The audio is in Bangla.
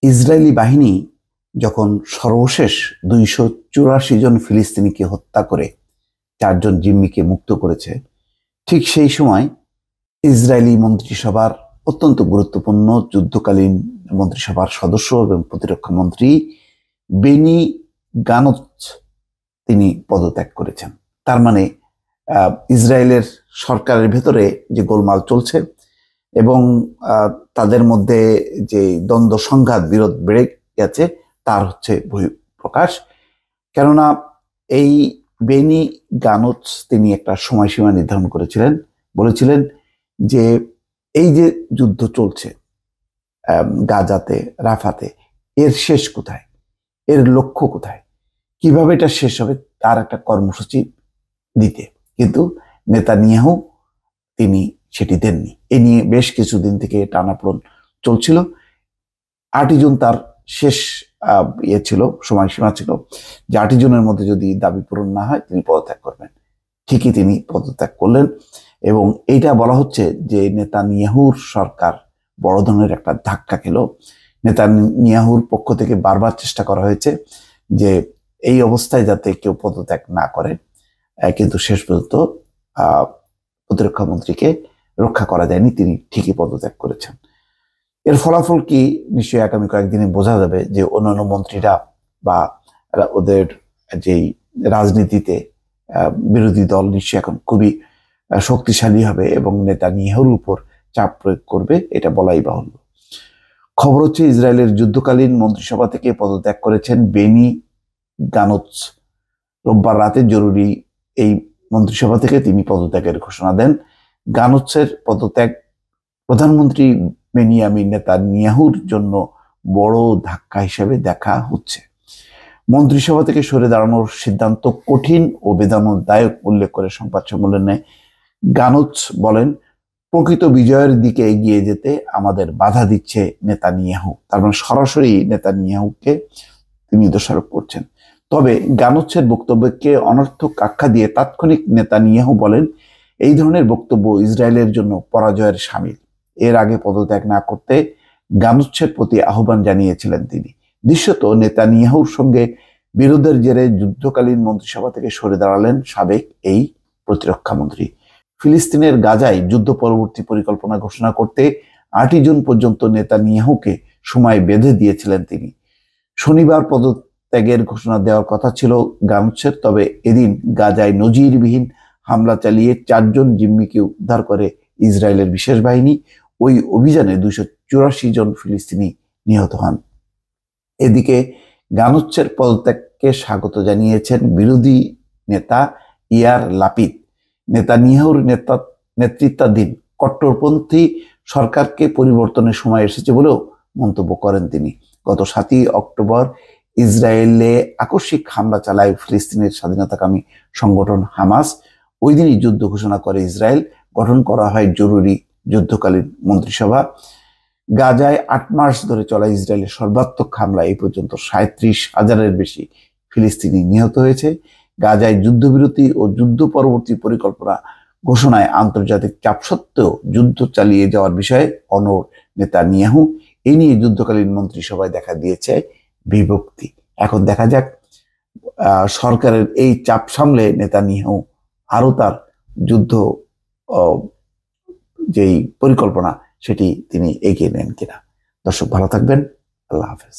ইসরায়েলি বাহিনী যখন সর্বশেষ 284 জন ফিলিস্তিনিকে হত্যা করে 4 জন জিম্মিকে মুক্ত করেছে, ঠিক সেই সময় ইসরায়েলি মন্ত্রিসভার অত্যন্ত গুরুত্বপূর্ণ যুদ্ধকালীন মন্ত্রিসভার সদস্য এবং প্রতিরক্ষা মন্ত্রী বেনি গানোচ তিনি পদত্যাগ করেছেন। তার মানে ইসরায়েলের সরকারের ভেতরে যে গোলমাল চলছে এবং তাদের মধ্যে যে দ্বন্দ্ব সংঘাত বিরোধ বেড়ে গেছে তার হচ্ছে বহিঃপ্রকাশ। কেননা এই বেনি গানোচ তিনি একটা সময়সীমা নির্ধারণ করেছিলেন, বলেছিলেন যে এই যে যুদ্ধ চলছে গাজাতে, রাফাতে, এর শেষ কোথায়, এর লক্ষ্য কোথায়, কিভাবে এটা শেষ হবে তার একটা কর্মসূচি দিতে। কিন্তু নেতানিয়াহু তিনি সেটি দেননি। এ নিয়ে বেশ কিছুদিন থেকে টানাপোড়েন চলছিল। 8 জুন তার শেষ ছিল, সময়সীমা ছিল যে 8 জুনের মধ্যে যদি দাবি পূরণ না হয় তিনি পদত্যাগ করবেন। ঠিকই তিনি পদত্যাগ করলেন এবং এইটা বলা হচ্ছে যে নেতানিয়াহুর সরকার বড় ধরনের একটা ধাক্কা খেল। নেতানিয়াহুর পক্ষ থেকে বারবার চেষ্টা করা হয়েছে যে এই অবস্থায় যাতে কেউ পদত্যাগ না করে, কিন্তু শেষ পর্যন্ত প্রতিরক্ষা মন্ত্রীকে রক্ষা করা যায়নি, তিনি ঠিকই পদত্যাগ করেছেন। এর ফলাফল কি নিশ্চয়ই আগামী কয়েকদিনে বোঝা যাবে যে অন্যান্য মন্ত্রীরা বা ওদের যেই রাজনীতিতে বিরোধী দল নিশ্চয়ই এখন খুবই শক্তিশালী হবে এবং নেতানিয়াহুর উপর চাপ প্রয়োগ করবে, এটা বলাই বাহুল্য। খবর হচ্ছে ইসরায়েলের যুদ্ধকালীন মন্ত্রিসভা থেকে পদত্যাগ করেছেন বেনি গানোচ। রোববার রাতে জরুরি এই মন্ত্রিসভা থেকে তিনি পদত্যাগের ঘোষণা দেন। গানোচের পদত্যাগ প্রধানমন্ত্রী বেনিয়ামিন নেতানিয়াহুর জন্য বড় ধাক্কা হিসেবে দেখা হচ্ছে। মন্ত্রিসভা থেকে সরে দাঁড়ানোর সিদ্ধান্ত কঠিন ও বেদনাদায়ক উল্লেখ করে সংবাদ সম্মেলনে গানোচ বলেন, প্রকৃত বিজয়ের দিকে এগিয়ে যেতে আমাদের বাধা দিচ্ছে নেতানিয়াহু। তার মানে সরাসরি নেতানিয়াহুকে তিনি দোষারোপ করছেন। তবে গানোচের বক্তব্যকে অনর্থক আখ্যা দিয়ে তাৎক্ষণিক নেতানিয়াহু বলেন, এই ধরনের বক্তব্য ইসরায়েলের জন্য পরাজয়ের শামিল। এর আগে পদত্যাগ না করতে গানোচের প্রতি আহ্বান জানিয়েছিলেন তিনি। দৃশ্যত নেতানিয়াহুর সঙ্গে বিরোধের জেরে যুদ্ধকালীন মন্ত্রিসভা থেকে সরে দাঁড়ালেন সাবেক এই প্রতিরক্ষা মন্ত্রী। ফিলিস্তিনের গাজায় যুদ্ধ পরবর্তী পরিকল্পনা ঘোষণা করতে 8 জুন পর্যন্ত নেতানিয়াহুকে সময় বেঁধে দিয়েছিলেন তিনি। শনিবার পদত্যাগের ঘোষণা দেওয়ার কথা ছিল গানোচের, তবে এদিন গাজায় নজিরবিহীন হামলা চালিয়ে 4 জন জিম্মিকে উদ্ধার করে ইসরায়েলের বিশেষ বাহিনী। ওই অভিযানে 284 জন ফিলিস্তিনি নিহত হন। এদিকে গানোচের পদত্যাগকে স্বাগত জানিয়েছেন বিরোধী নেতা ইয়ার লাপিদ। নেতানিয়াহুর নেতৃত্বাধীন কট্টরপন্থী সরকারকে পরিবর্তনের সময় এসেছে বলেও মন্তব্য করেন তিনি। গত 7 অক্টোবর ইসরায়েলে আকস্মিক হামলা চালায় ফিলিস্তিনের স্বাধীনতাকামী সংগঠন হামাস। ওই দিনই যুদ্ধ ঘোষণা করে ইসরায়েল, গঠন করা হয় জরুরি যুদ্ধকালীন মন্ত্রিসভা। গাজায় 8 মাস ধরে চলা ইসরায়েলের সর্বাত্মক হামলা এই পর্যন্ত 37,000-এর বেশি ফিলিস্তিনি নিহত হয়েছে। গাজায় যুদ্ধবিরতি ও যুদ্ধ পরবর্তী পরিকল্পনা ঘোষণায় আন্তর্জাতিক চাপ সত্ত্বেও যুদ্ধ চালিয়ে যাওয়ার বিষয়ে অনড় নেতানিয়াহু। এই নিয়ে যুদ্ধকালীন মন্ত্রিসভায় দেখা দিয়েছে বিভক্তি। এখন দেখা যাক সরকারের এই চাপ সামলে নেতানিয়াহু আরো তার যুদ্ধ যেই পরিকল্পনা সেটি তিনি এগিয়ে নেন কিনা। দর্শক ভালো থাকবেন, আল্লাহ হাফেজ।